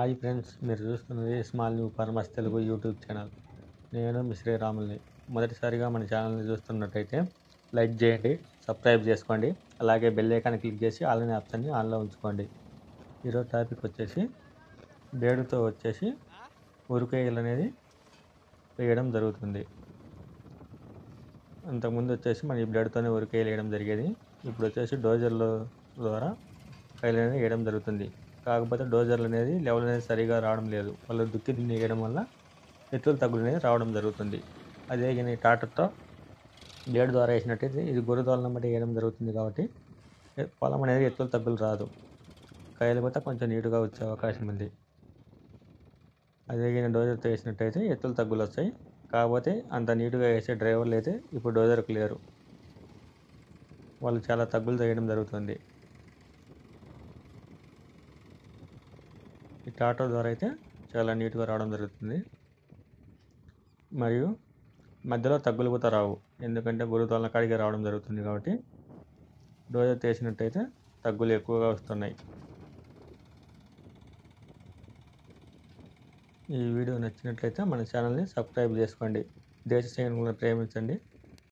Hi friends, మీరు చూస్తున్నది small new farmers Telugu YouTube channel. నేను మీ శ్రీరాముల్ని. మొదటిసారిగా మన ఛానల్ని చూస్తున్నట్టయితే లైక్ చేయండి, సబ్స్క్రైబ్ చేసుకోండి, అలాగే బెల్ ఐకాన్ క్లిక్ చేసి ఆల్ అనే ఆప్షన్ని ఆన్లో ఉంచుకోండి. ఈరోజు టాపిక్ వచ్చేసి బ్లేడుతో వచ్చేసి ఉరికేయలు అనేది వేయడం జరుగుతుంది. అంతకుముందు వచ్చేసి మన ఈ బ్లేడ్తోనే ఉరికేయలు వేయడం జరిగేది. ఇప్పుడు వచ్చేసి డోజర్ల ద్వారా కాయలు అనేది వేయడం జరుగుతుంది. కాకపోతే డోజర్లు అనేది లెవెల్ అనేది సరిగా రావడం లేదు. వాళ్ళు దుక్కి దున్ని వేయడం వల్ల ఎత్తుల తగ్గులు అనేది రావడం జరుగుతుంది. అదే కానీ ట్రాక్టర్తో బ్లేడ్ ద్వారా వేసినట్టయితే ఇది గుర్రదోళన బట్టి వేయడం జరుగుతుంది కాబట్టి పొలం అనేది ఎత్తుల తగ్గులు రాదు. కాయలు కూడా కొంచెం నీట్గా వచ్చే అవకాశం ఉంది. అదే కానీ డోజర్తో వేసినట్టయితే ఎత్తుల తగ్గులు వస్తాయి. కాకపోతే అంత నీట్గా వేసే డ్రైవర్లు అయితే ఇప్పుడు డోజర్కి లేరు. వాళ్ళు చాలా తగ్గులు వేయడం జరుగుతుంది. ఈ ట్రాక్టర్ ద్వారా అయితే చాలా నీట్గా రావడం జరుగుతుంది. మరియు మధ్యలో తగ్గులు కూడా రావు, ఎందుకంటే గురుతోలన కాడికి రావడం జరుగుతుంది కాబట్టి డోజర్ చేసినట్టయితే తగ్గులు ఎక్కువగా వస్తున్నాయి. ఈ వీడియో నచ్చినట్లయితే మన ఛానల్ని సబ్స్క్రైబ్ చేసుకోండి. దేశ సైనికులను ప్రేమించండి.